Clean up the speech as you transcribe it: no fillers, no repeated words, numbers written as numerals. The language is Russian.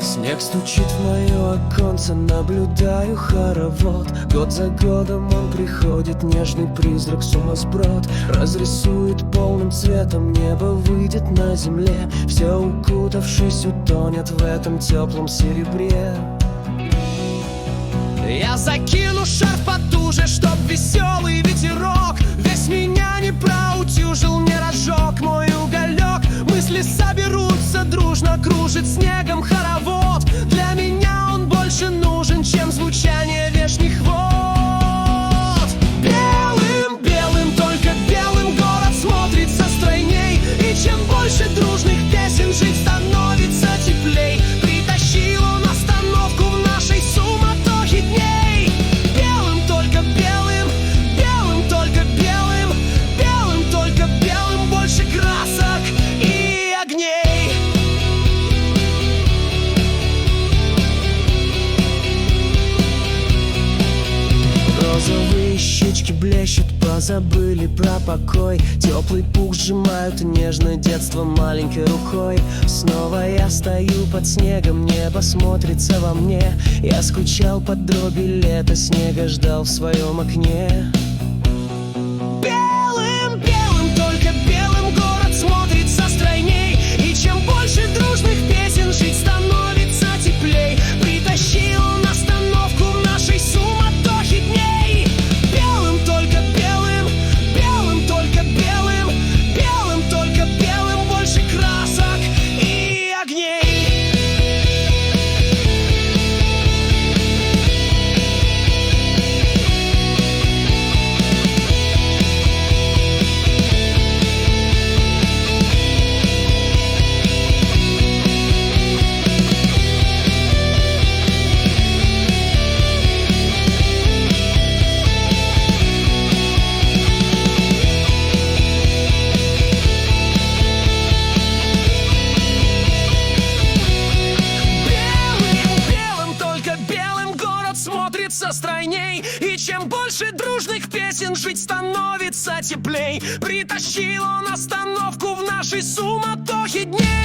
Снег стучит в мое оконце, наблюдаю хоровод. Год за годом он приходит, нежный призрак сумасброд. Разрисует полным цветом небо, выйдет на земле. Все укутавшись утонет в этом теплом серебре. Я закину шарф потуже, чтоб веселый ветерок весь меня не проутюжил, не разжег мой уголек. Мысли соберутся, дружно кружит снегом хоровод. Для меня он больше нужен, чем звучание вешних вод. Белым, белым, только белым город смотрится стройней. И чем больше дружных песен, жить становится теплей. Притащил он остановку в нашей суматохе дней. Белым, только белым, белым, только белым, белым, только белым, больше красок и огней. Розовые щечки блещут, позабыли про покой. Теплый пух сжимают нежно детство маленькой рукой. Снова я стою под снегом, небо смотрится во мне. Я скучал под дроби лета, снега ждал в своем окне. Белым, белым, только белым город смотрится стройней. И чем больше дружных песен, жить становится теплей. Притащил он остановку в нашей суматохе дней. Белым, только белым, белым, только белым, белым, только белым, больше красок и огней. Смотрится стройней. И чем больше дружных песен, жить становится теплей. Притащил он остановку в нашей суматохе дней.